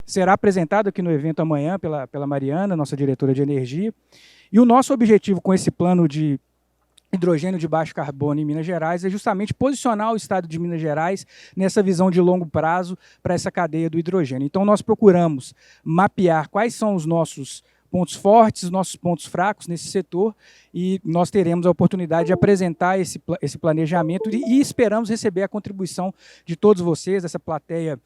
será apresentado aqui no evento amanhã pela Mariana, nossa diretora de energia. E o nosso objetivo com esse plano de hidrogênio de baixo carbono em Minas Gerais é justamente posicionar o estado de Minas Gerais nessa visão de longo prazo para essa cadeia do hidrogênio. Então, nós procuramos mapear quais são os nossos pontos fortes, os nossos pontos fracos nesse setor, e nós teremos a oportunidade de apresentar esse planejamento e esperamos receber a contribuição de todos vocês, dessa plateia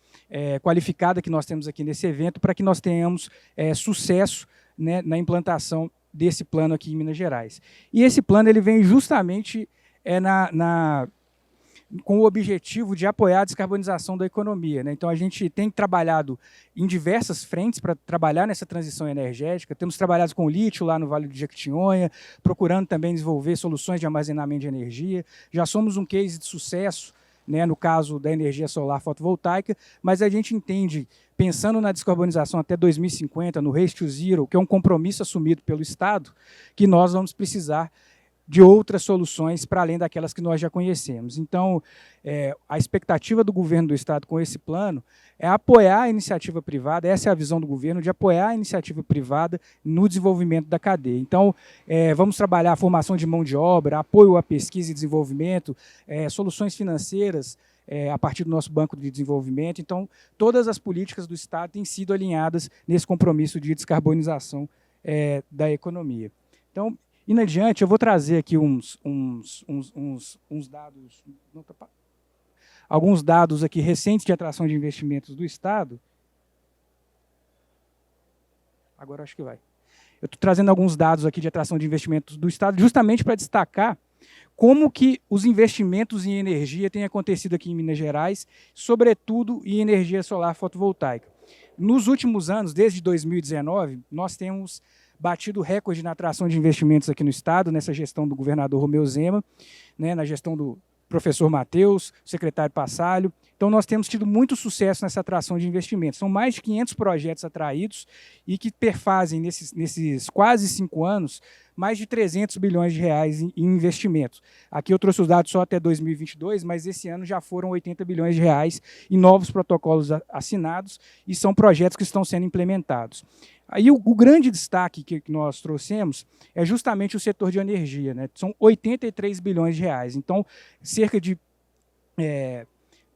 qualificada que nós temos aqui nesse evento, para que nós tenhamos sucesso, né, na implantação desse plano aqui em Minas Gerais. E esse plano ele vem justamente com o objetivo de apoiar a descarbonização da economia, né? Então, a gente tem trabalhado em diversas frentes para trabalhar nessa transição energética. Temos trabalhado com o lítio lá no Vale do Jequitinhonha, procurando também desenvolver soluções de armazenamento de energia. Já somos um case de sucesso, né, no caso da energia solar fotovoltaica, mas a gente entende, pensando na descarbonização até 2050, no Race to Zero, que é um compromisso assumido pelo Estado, que nós vamos precisar de outras soluções para além daquelas que nós já conhecemos. Então, a expectativa do governo do Estado com esse plano é apoiar a iniciativa privada, essa é a visão do governo, de apoiar a iniciativa privada no desenvolvimento da cadeia. Então, vamos trabalhar a formação de mão de obra, apoio à pesquisa e desenvolvimento, soluções financeiras, a partir do nosso Banco de Desenvolvimento. Então, todas as políticas do Estado têm sido alinhadas nesse compromisso de descarbonização da economia. Então, indo adiante, eu vou trazer aqui alguns dados aqui recentes de atração de investimentos do Estado. Agora acho que vai. Eu estou trazendo alguns dados aqui de atração de investimentos do Estado, justamente para destacar como que os investimentos em energia têm acontecido aqui em Minas Gerais, sobretudo em energia solar fotovoltaica. Nos últimos anos, desde 2019, nós temos batido recorde na atração de investimentos aqui no Estado, nessa gestão do governador Romeu Zema, né, na gestão do professor Matheus, secretário Passalho. Então, nós temos tido muito sucesso nessa atração de investimentos. São mais de 500 projetos atraídos e que perfazem, nesses quase 5 anos, mais de 300 bilhões de reais em investimentos. Aqui eu trouxe os dados só até 2022, mas esse ano já foram 80 bilhões de reais em novos protocolos assinados e são projetos que estão sendo implementados. Aí o grande destaque que nós trouxemos é justamente o setor de energia, né? São 83 bilhões de reais. Então, cerca de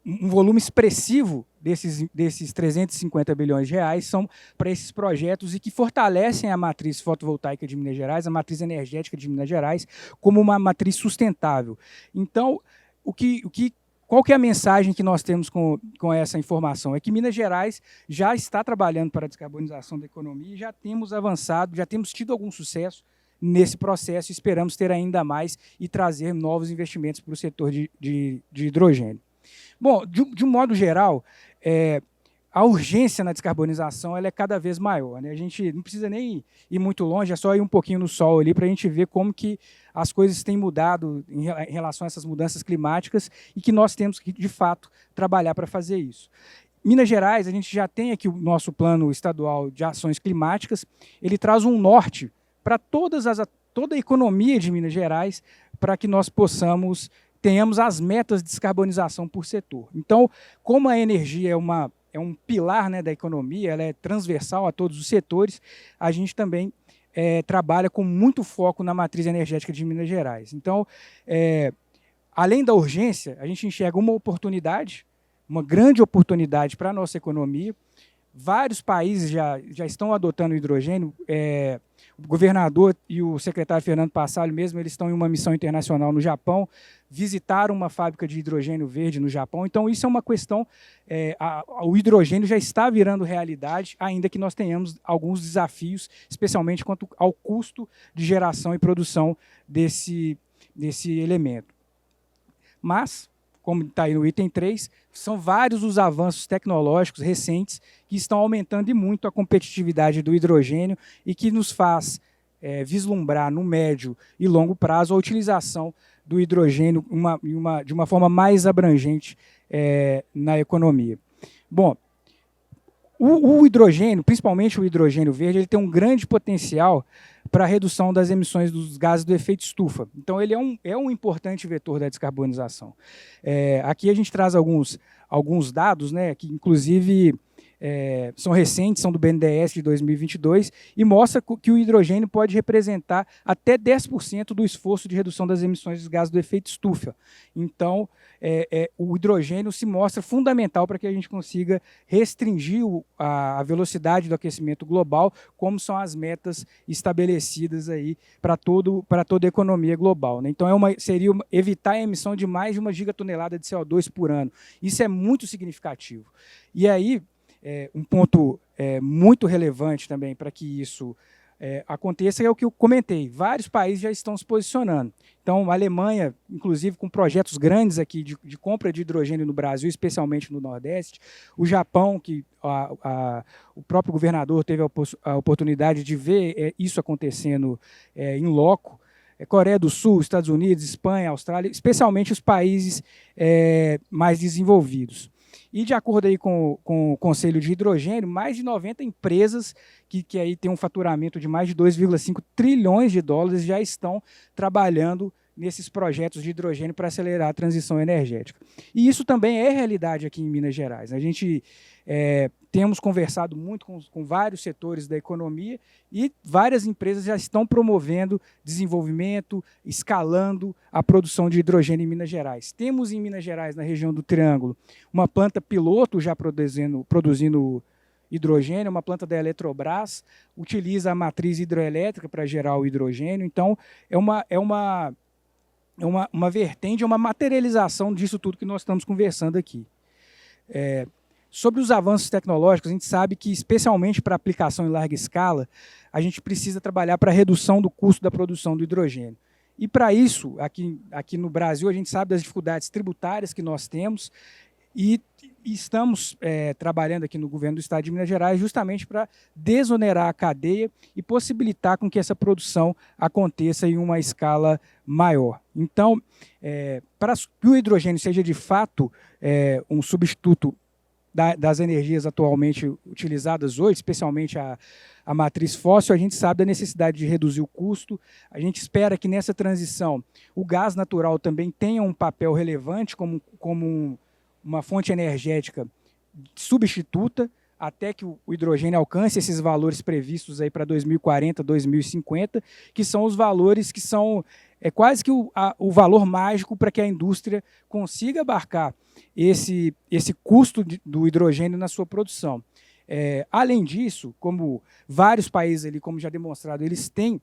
um volume expressivo desses 350 bilhões de reais são para esses projetos e que fortalecem a matriz fotovoltaica de Minas Gerais, a matriz energética de Minas Gerais, como uma matriz sustentável. Então, qual que é a mensagem que nós temos com essa informação? É que Minas Gerais já está trabalhando para a descarbonização da economia e já temos avançado, já temos tido algum sucesso nesse processo e esperamos ter ainda mais e trazer novos investimentos para o setor de hidrogênio. Bom, de um modo geral, a urgência na descarbonização ela é cada vez maior, né? A gente não precisa nem ir muito longe, é só ir um pouquinho no sol ali para a gente ver como que as coisas têm mudado em relação a essas mudanças climáticas e que nós temos que, de fato, trabalhar para fazer isso. Minas Gerais, a gente já tem aqui o nosso plano estadual de ações climáticas, ele traz um norte para toda a economia de Minas Gerais para que nós tenhamos as metas de descarbonização por setor. Então, como a energia é um pilar, né, da economia, ela é transversal a todos os setores, a gente também trabalha com muito foco na matriz energética de Minas Gerais. Então, além da urgência, a gente enxerga uma oportunidade, uma grande oportunidade para a nossa economia. Vários países já estão adotando o hidrogênio. O governador e o secretário Fernando Passalho mesmo, eles estão em uma missão internacional no Japão, visitaram uma fábrica de hidrogênio verde no Japão. Então, isso é uma questão, o hidrogênio já está virando realidade, ainda que nós tenhamos alguns desafios, especialmente quanto ao custo de geração e produção desse elemento. Mas, como está aí no item 3, são vários os avanços tecnológicos recentes que estão aumentando e muito a competitividade do hidrogênio e que nos faz vislumbrar no médio e longo prazo a utilização do hidrogênio de uma forma mais abrangente na economia. Bom, o hidrogênio, principalmente o hidrogênio verde, ele tem um grande potencial para a redução das emissões dos gases do efeito estufa. Então, ele é um importante vetor da descarbonização. Aqui a gente traz alguns dados, né, que, inclusive, são recentes, são do BNDES de 2022, e mostra que o hidrogênio pode representar até 10% do esforço de redução das emissões de gases do efeito estufa. Então, o hidrogênio se mostra fundamental para que a gente consiga restringir a velocidade do aquecimento global, como são as metas estabelecidas aí para toda a economia global, né? Então, seria evitar a emissão de mais de 1 gigatonelada de CO2 por ano. Isso é muito significativo. E aí, um ponto muito relevante também para que isso aconteça é o que eu comentei. Vários países já estão se posicionando. Então, a Alemanha, inclusive, com projetos grandes aqui de compra de hidrogênio no Brasil, especialmente no Nordeste. O Japão, que o próprio governador teve a oportunidade de ver isso acontecendo em loco. Coreia do Sul, Estados Unidos, Espanha, Austrália, especialmente os países mais desenvolvidos. E de acordo aí com o Conselho de Hidrogênio, mais de 90 empresas que aí tem um faturamento de mais de 2,5 trilhões de dólares já estão trabalhando nesses projetos de hidrogênio para acelerar a transição energética. E isso também é realidade aqui em Minas Gerais. A gente temos conversado muito com vários setores da economia e várias empresas já estão promovendo desenvolvimento, escalando a produção de hidrogênio em Minas Gerais. Temos em Minas Gerais, na região do Triângulo, uma planta piloto já produzindo hidrogênio, uma planta da Eletrobras, utiliza a matriz hidroelétrica para gerar o hidrogênio. Então, é uma vertente, é uma materialização disso tudo que nós estamos conversando aqui. Sobre os avanços tecnológicos, a gente sabe que, especialmente para aplicação em larga escala, a gente precisa trabalhar para a redução do custo da produção do hidrogênio. E, para isso, aqui no Brasil, a gente sabe das dificuldades tributárias que nós temos e estamos trabalhando aqui no governo do Estado de Minas Gerais justamente para desonerar a cadeia e possibilitar com que essa produção aconteça em uma escala maior. Então, para que o hidrogênio seja de fato um substituto das energias atualmente utilizadas hoje, especialmente a matriz fóssil, a gente sabe da necessidade de reduzir o custo. A gente espera que nessa transição o gás natural também tenha um papel relevante como uma fonte energética substituta, até que o hidrogênio alcance esses valores previstos aí para 2040, 2050, que são os valores que são quase que o valor mágico para que a indústria consiga abarcar esse custo do hidrogênio na sua produção. Além disso, como vários países ali, como já demonstrado, eles têm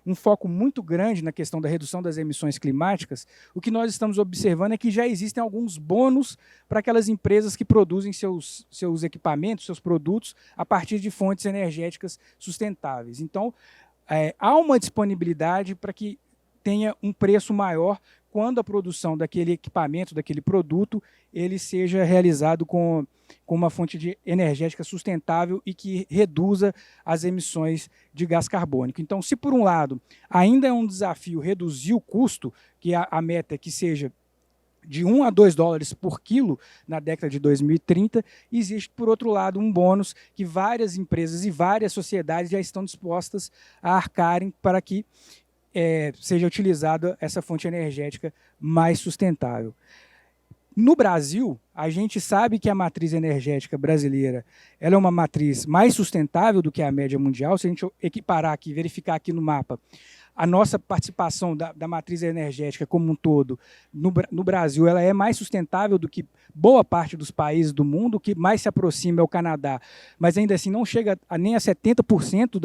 um foco muito grande na questão da redução das emissões climáticas, o que nós estamos observando é que já existem alguns bônus para aquelas empresas que produzem seus equipamentos, seus produtos, a partir de fontes energéticas sustentáveis. Então, há uma disponibilidade para que tenha um preço maior quando a produção daquele equipamento, daquele produto, ele seja realizado com uma fonte energética sustentável e que reduza as emissões de gás carbônico. Então, se por um lado ainda é um desafio reduzir o custo, que a meta é que seja de 1 a 2 dólares por quilo na década de 2030, existe, por outro lado, um bônus que várias empresas e várias sociedades já estão dispostas a arcarem para que seja utilizada essa fonte energética mais sustentável. No Brasil, a gente sabe que a matriz energética brasileira ela é uma matriz mais sustentável do que a média mundial. Se a gente equiparar aqui, verificar aqui no mapa, a nossa participação da matriz energética como um todo no Brasil ela é mais sustentável do que boa parte dos países do mundo. O que mais se aproxima é o Canadá, mas ainda assim não chega nem a 70%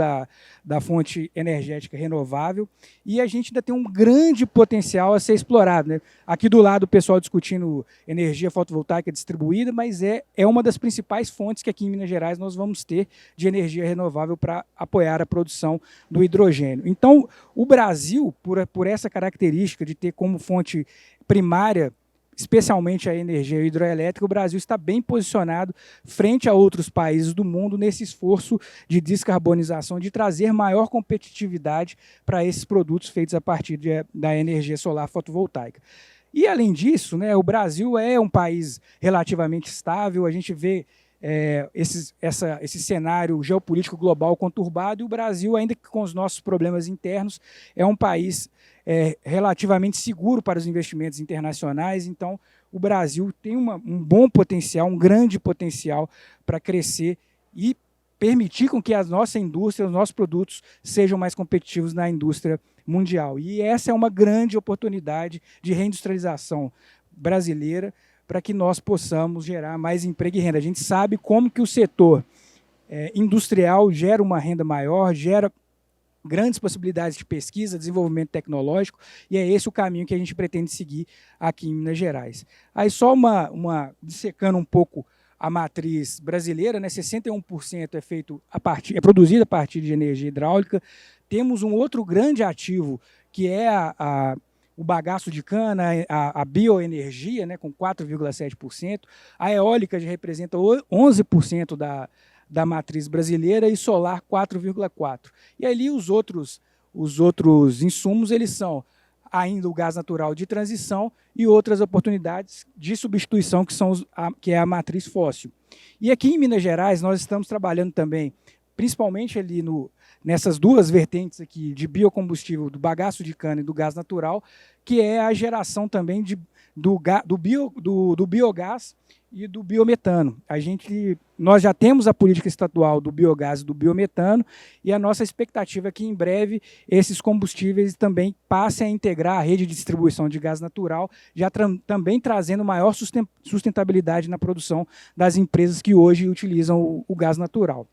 da fonte energética renovável, e a gente ainda tem um grande potencial a ser explorado, né? Aqui do lado o pessoal discutindo energia fotovoltaica distribuída, mas é uma das principais fontes que aqui em Minas Gerais nós vamos ter de energia renovável para apoiar a produção do hidrogênio. Então, o Brasil, por essa característica de ter como fonte primária, especialmente a energia hidroelétrica, o Brasil está bem posicionado frente a outros países do mundo nesse esforço de descarbonização, de trazer maior competitividade para esses produtos feitos a partir da energia solar fotovoltaica. E, além disso, né, o Brasil é um país relativamente estável. A gente vê esse cenário geopolítico global conturbado, e o Brasil, ainda que com os nossos problemas internos, é um país relativamente seguro para os investimentos internacionais. Então, o Brasil tem um bom potencial, um grande potencial para crescer e permitir com que a nossa indústria, os nossos produtos sejam mais competitivos na indústria mundial. E essa é uma grande oportunidade de reindustrialização brasileira para que nós possamos gerar mais emprego e renda. A gente sabe como que o setor industrial gera uma renda maior, gera grandes possibilidades de pesquisa, desenvolvimento tecnológico, e é esse o caminho que a gente pretende seguir aqui em Minas Gerais. Aí só dissecando um pouco a matriz brasileira, né, 61% é produzida a partir de energia hidráulica. Temos um outro grande ativo, que é o bagaço de cana, a bioenergia, né, com 4,7%. A eólica já representa 11% da matriz brasileira, e solar 4,4%. E ali os outros insumos, eles são ainda o gás natural de transição e outras oportunidades de substituição, que é a matriz fóssil. E aqui em Minas Gerais nós estamos trabalhando também, principalmente ali nessas duas vertentes aqui de biocombustível, do bagaço de cana e do gás natural, que é a geração também do biogás e do biometano. Nós já temos a política estadual do biogás e do biometano, e a nossa expectativa é que em breve esses combustíveis também passem a integrar a rede de distribuição de gás natural, já também trazendo maior sustentabilidade na produção das empresas que hoje utilizam o gás natural.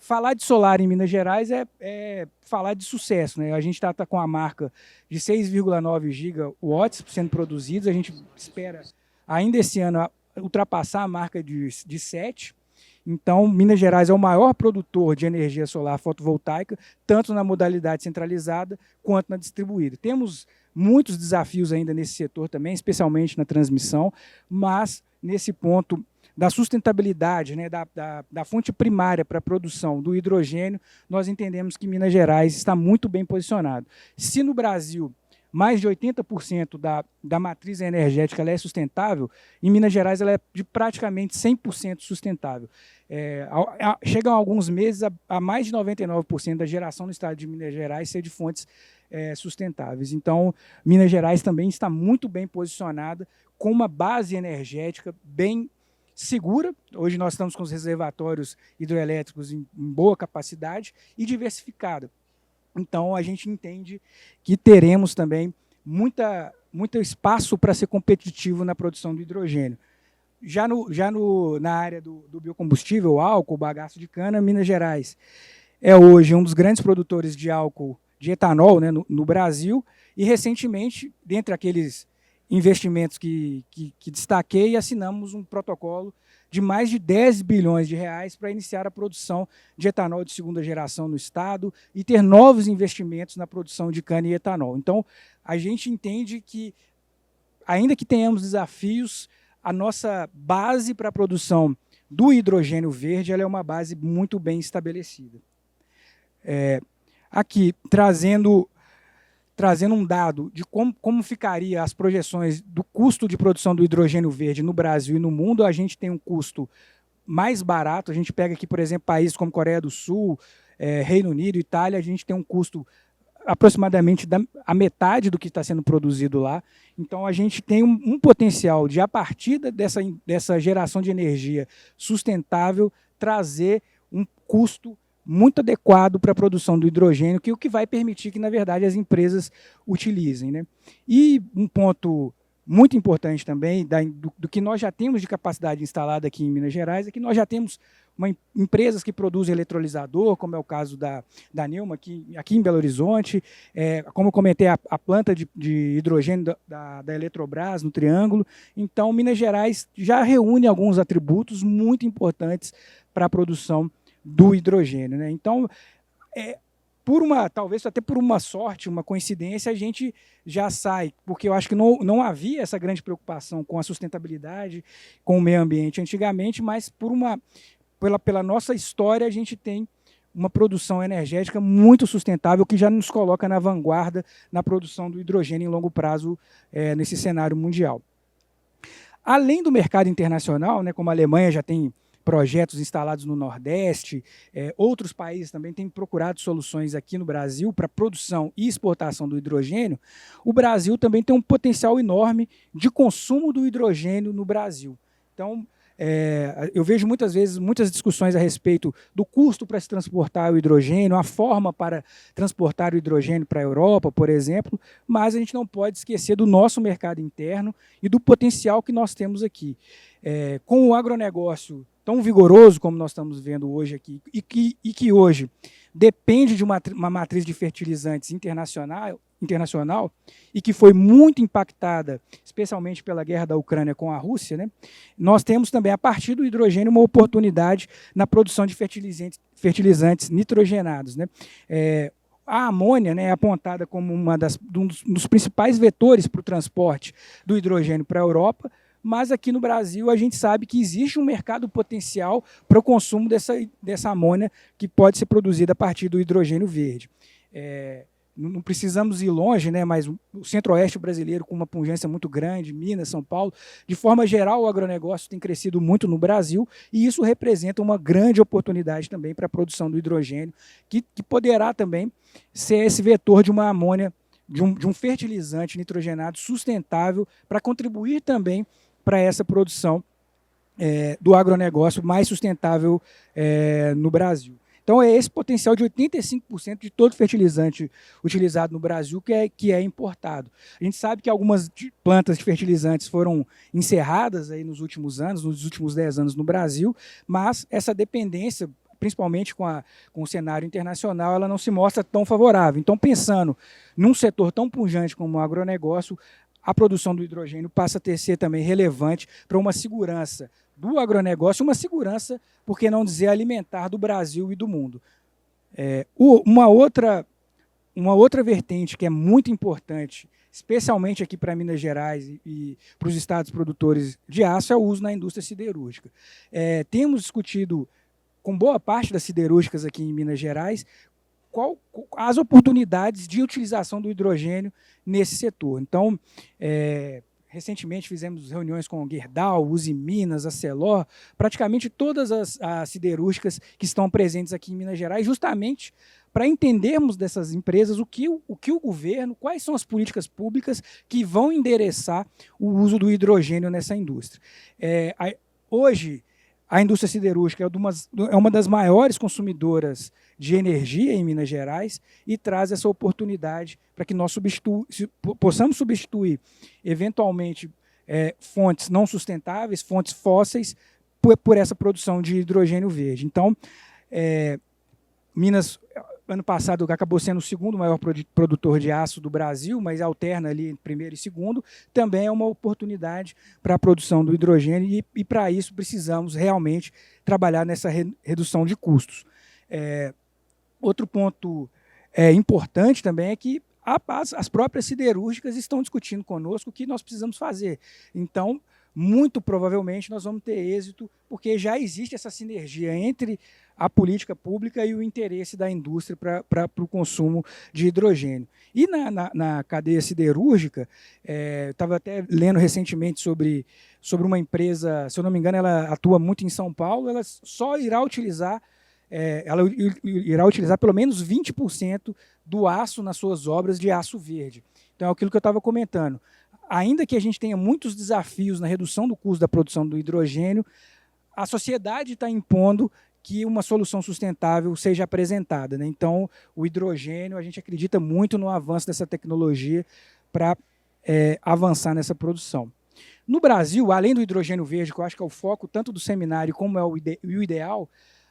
Falar de solar em Minas Gerais é falar de sucesso, né? A gente está com a marca de 6,9 gigawatts sendo produzidos. A gente espera ainda esse ano ultrapassar a marca de 7. Então, Minas Gerais é o maior produtor de energia solar fotovoltaica, tanto na modalidade centralizada quanto na distribuída. Temos muitos desafios ainda nesse setor também, especialmente na transmissão, mas nesse ponto da sustentabilidade, né, da fonte primária para a produção do hidrogênio, nós entendemos que Minas Gerais está muito bem posicionado. Se no Brasil mais de 80% da matriz energética ela é sustentável, em Minas Gerais ela é de praticamente 100% sustentável. Chegam alguns meses a mais de 99% da geração no estado de Minas Gerais ser de fontes sustentáveis. Então, Minas Gerais também está muito bem posicionada, com uma base energética bem segura. Hoje nós estamos com os reservatórios hidroelétricos em boa capacidade e diversificada. Então, a gente entende que teremos também muito espaço para ser competitivo na produção do hidrogênio. Na área do biocombustível, álcool, bagaço de cana, Minas Gerais é hoje um dos grandes produtores de álcool, de etanol, né, no Brasil, e recentemente, dentre aqueles investimentos que destaquei, assinamos um protocolo de mais de 10 bilhões de reais para iniciar a produção de etanol de segunda geração no estado e ter novos investimentos na produção de cana e etanol. Então, a gente entende que, ainda que tenhamos desafios, a nossa base para a produção do hidrogênio verde ela é uma base muito bem estabelecida. Aqui, trazendo um dado de como ficaria as projeções do custo de produção do hidrogênio verde no Brasil e no mundo, a gente tem um custo mais barato. A gente pega aqui, por exemplo, países como Coreia do Sul, Reino Unido, Itália, a gente tem um custo aproximadamente a metade do que está sendo produzido lá. Então, a gente tem um potencial de, a partir dessa geração de energia sustentável, trazer um custo muito adequado para a produção do hidrogênio, que é o que vai permitir que, na verdade, as empresas utilizem, né? E um ponto muito importante também do que nós já temos de capacidade instalada aqui em Minas Gerais é que nós já temos empresas que produzem eletrolisador, como é o caso da Neuma, aqui em Belo Horizonte, como eu comentei, a planta de hidrogênio da Eletrobras, no Triângulo. Então, Minas Gerais já reúne alguns atributos muito importantes para a produção do hidrogênio, né? Então, talvez até por uma sorte, uma coincidência, a gente já sai, porque eu acho que não havia essa grande preocupação com a sustentabilidade, com o meio ambiente antigamente, mas pela nossa história a gente tem uma produção energética muito sustentável que já nos coloca na vanguarda na produção do hidrogênio em longo prazo nesse cenário mundial. Além do mercado internacional, né, como a Alemanha já tem projetos instalados no Nordeste. Outros países também têm procurado soluções aqui no Brasil para produção e exportação do hidrogênio. O Brasil também tem um potencial enorme de consumo do hidrogênio no Brasil. Então, eu vejo muitas vezes muitas discussões a respeito do custo para se transportar o hidrogênio, a forma para transportar o hidrogênio para a Europa, por exemplo, mas a gente não pode esquecer do nosso mercado interno e do potencial que nós temos aqui. Com o agronegócio tão vigoroso como nós estamos vendo hoje aqui, e que hoje depende de uma matriz de fertilizantes internacional e que foi muito impactada, especialmente pela guerra da Ucrânia com a Rússia, né? Nós temos também, a partir do hidrogênio, uma oportunidade na produção de fertilizantes nitrogenados, né? A amônia, né, é apontada como um dos principais vetores para o transporte do hidrogênio para a Europa, mas aqui no Brasil a gente sabe que existe um mercado potencial para o consumo dessa amônia que pode ser produzida a partir do hidrogênio verde. Não precisamos ir longe, né, mas o centro-oeste brasileiro com uma pungência muito grande, Minas, São Paulo, de forma geral o agronegócio tem crescido muito no Brasil e isso representa uma grande oportunidade também para a produção do hidrogênio, que poderá também ser esse vetor de uma amônia, de um fertilizante nitrogenado sustentável para contribuir também para essa produção do agronegócio mais sustentável no Brasil. Então, é esse potencial de 85% de todo fertilizante utilizado no Brasil que é importado. A gente sabe que algumas plantas de fertilizantes foram encerradas aí nos últimos anos, nos últimos 10 anos no Brasil, mas essa dependência, principalmente com o cenário internacional, ela não se mostra tão favorável. Então, pensando num setor tão pujante como o agronegócio, a produção do hidrogênio passa a ser também relevante para uma segurança do agronegócio, uma segurança, por que não dizer, alimentar do Brasil e do mundo. Uma outra vertente que é muito importante, especialmente aqui para Minas Gerais e para os estados produtores de aço, é o uso na indústria siderúrgica. Temos discutido com boa parte das siderúrgicas aqui em Minas Gerais as oportunidades de utilização do hidrogênio nesse setor. Então, recentemente fizemos reuniões com a Gerdau, Usiminas, a Celor, praticamente todas as siderúrgicas que estão presentes aqui em Minas Gerais, justamente para entendermos dessas empresas o que o governo, quais são as políticas públicas que vão endereçar o uso do hidrogênio nessa indústria. Hoje, a indústria siderúrgica é uma das maiores consumidoras de energia em Minas Gerais e traz essa oportunidade para que nós possamos substituir, eventualmente, fontes não sustentáveis, fontes fósseis, por essa produção de hidrogênio verde. Então, Minas, ano passado, acabou sendo o segundo maior produtor de aço do Brasil, mas alterna ali entre primeiro e segundo, também é uma oportunidade para a produção do hidrogênio e para isso precisamos realmente trabalhar nessa redução de custos. Outro ponto importante também é que as próprias siderúrgicas estão discutindo conosco o que nós precisamos fazer. Então, muito provavelmente nós vamos ter êxito, porque já existe essa sinergia entre a política pública e o interesse da indústria para o consumo de hidrogênio. E na cadeia siderúrgica, estava até lendo recentemente sobre uma empresa, se eu não me engano, ela atua muito em São Paulo, ela só irá utilizar pelo menos 20% do aço nas suas obras de aço verde. Então, é aquilo que eu estava comentando. Ainda que a gente tenha muitos desafios na redução do custo da produção do hidrogênio, a sociedade está impondo que uma solução sustentável seja apresentada, né? Então, o hidrogênio, a gente acredita muito no avanço dessa tecnologia para avançar nessa produção. No Brasil, além do hidrogênio verde, que eu acho que é o foco tanto do seminário como é o ideal,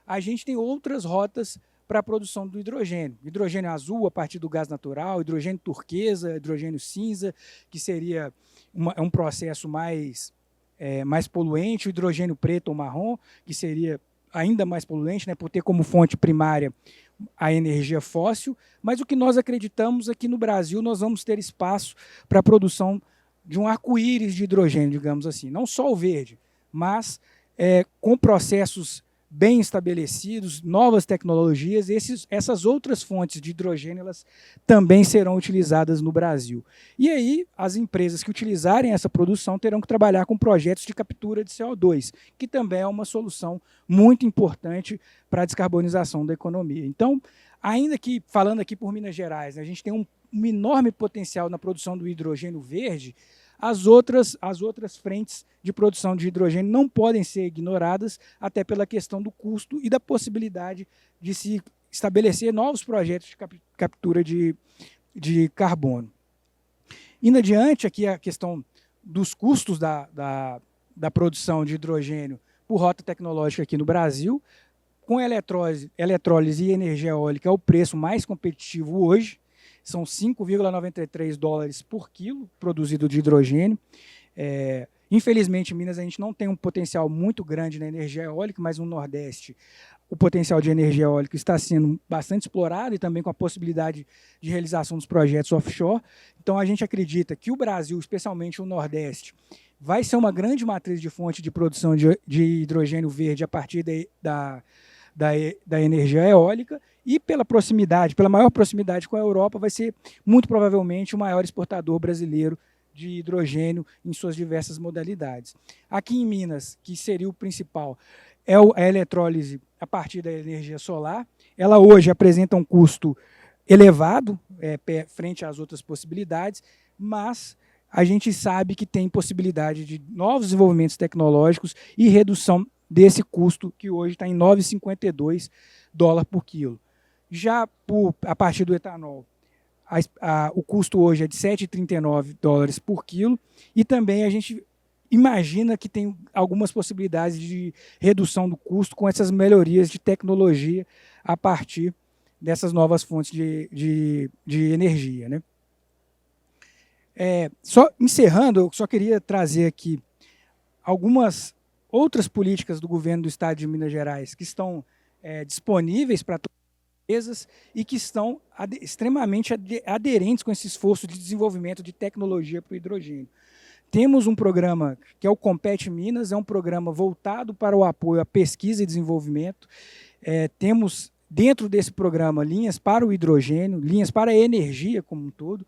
a gente tem outras rotas para a produção do hidrogênio. Hidrogênio azul a partir do gás natural, hidrogênio turquesa, hidrogênio cinza, que seria um processo mais poluente, o hidrogênio preto ou marrom, que seria ainda mais poluente, né, por ter como fonte primária a energia fóssil, mas o que nós acreditamos é que no Brasil nós vamos ter espaço para a produção de um arco-íris de hidrogênio, digamos assim, não só o verde, mas com processos bem estabelecidos, novas tecnologias, essas outras fontes de hidrogênio elas também serão utilizadas no Brasil. E aí, as empresas que utilizarem essa produção terão que trabalhar com projetos de captura de CO2, que também é uma solução muito importante para a descarbonização da economia. Então, ainda que, falando aqui por Minas Gerais, a gente tem um enorme potencial na produção do hidrogênio verde, as outras frentes de produção de hidrogênio não podem ser ignoradas, até pela questão do custo e da possibilidade de se estabelecer novos projetos de captura de carbono. Indo adiante, aqui a questão dos custos da produção de hidrogênio por rota tecnológica aqui no Brasil. Com eletrólise e energia eólica é o preço mais competitivo hoje, são 5,93 dólares por quilo produzido de hidrogênio. Infelizmente, em Minas a gente não tem um potencial muito grande na energia eólica, mas no Nordeste o potencial de energia eólica está sendo bastante explorado e também com a possibilidade de realização dos projetos offshore. Então, a gente acredita que o Brasil, especialmente o Nordeste, vai ser uma grande matriz de fonte de produção de hidrogênio verde a partir da energia eólica, e pela maior proximidade com a Europa, vai ser muito provavelmente o maior exportador brasileiro de hidrogênio em suas diversas modalidades. Aqui em Minas, que seria o principal, é a eletrólise a partir da energia solar. Ela hoje apresenta um custo elevado frente às outras possibilidades, mas a gente sabe que tem possibilidade de novos desenvolvimentos tecnológicos e redução desse custo, que hoje está em 9,52 dólares por quilo. Já a partir do etanol, o custo hoje é de 7,39 dólares por quilo, e também a gente imagina que tem algumas possibilidades de redução do custo com essas melhorias de tecnologia a partir dessas novas fontes de energia, né? Só encerrando, eu só queria trazer aqui algumas outras políticas do governo do Estado de Minas Gerais que estão disponíveis para todas as empresas e que estão extremamente aderentes com esse esforço de desenvolvimento de tecnologia para o hidrogênio. Temos um programa que é o Compete Minas, é um programa voltado para o apoio à pesquisa e desenvolvimento. Temos dentro desse programa linhas para o hidrogênio, linhas para a energia como um todo,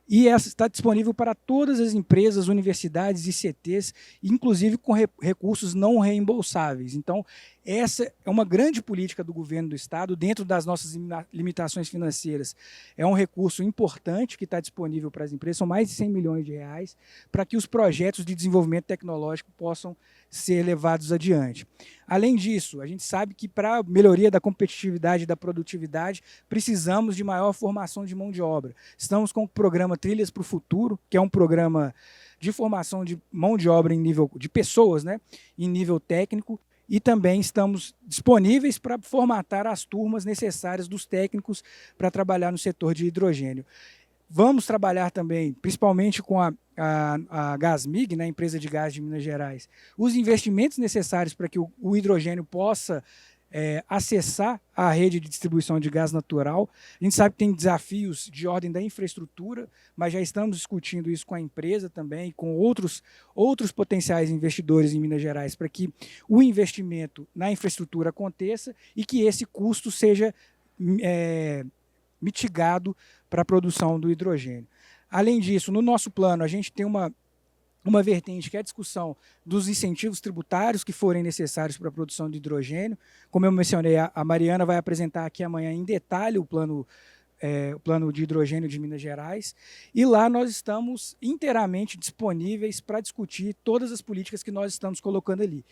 e essa está disponível para todas as empresas, universidades e CTs, inclusive com recursos não reembolsáveis. Então, essa é uma grande política do governo do Estado, dentro das nossas limitações financeiras. É um recurso importante que está disponível para as empresas, são mais de 100 milhões de reais, para que os projetos de desenvolvimento tecnológico possam ser levados adiante. Além disso, a gente sabe que para a melhoria da competitividade e da produtividade, precisamos de maior formação de mão de obra. Estamos com o programa Trilhas para o Futuro, que é um programa de formação de mão de obra em nível de pessoas, né, em nível técnico, e também estamos disponíveis para formatar as turmas necessárias dos técnicos para trabalhar no setor de hidrogênio. Vamos trabalhar também, principalmente com a Gasmig, né, a empresa de gás de Minas Gerais, os investimentos necessários para que o hidrogênio possa acessar a rede de distribuição de gás natural. A gente sabe que tem desafios de ordem da infraestrutura, mas já estamos discutindo isso com a empresa também, com outros potenciais investidores em Minas Gerais, para que o investimento na infraestrutura aconteça e que esse custo seja mitigado para a produção do hidrogênio. Além disso, no nosso plano, a gente tem uma vertente que é a discussão dos incentivos tributários que forem necessários para a produção de hidrogênio. Como eu mencionei, a Mariana vai apresentar aqui amanhã em detalhe o plano de hidrogênio de Minas Gerais, e lá nós estamos inteiramente disponíveis para discutir todas as políticas que nós estamos colocando ali.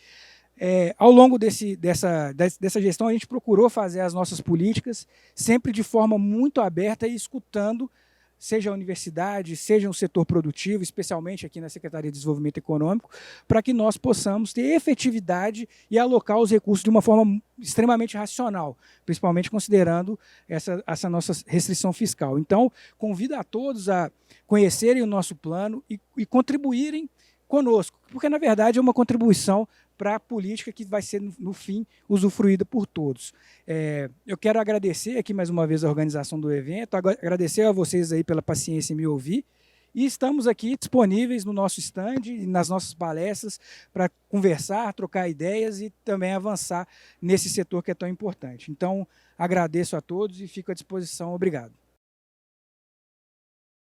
Ao longo dessa gestão, a gente procurou fazer as nossas políticas sempre de forma muito aberta e escutando, seja a universidade, seja o setor produtivo, especialmente aqui na Secretaria de Desenvolvimento Econômico, para que nós possamos ter efetividade e alocar os recursos de uma forma extremamente racional, principalmente considerando essa nossa restrição fiscal. Então, convido a todos a conhecerem o nosso plano e contribuírem conosco, porque, na verdade, é uma contribuição para a política que vai ser, no fim, usufruída por todos. Eu quero agradecer aqui mais uma vez a organização do evento, agradecer a vocês aí pela paciência em me ouvir, E estamos aqui disponíveis no nosso stand e nas nossas palestras para conversar, trocar ideias e também avançar nesse setor que é tão importante. Então, agradeço a todos e fico à disposição. Obrigado.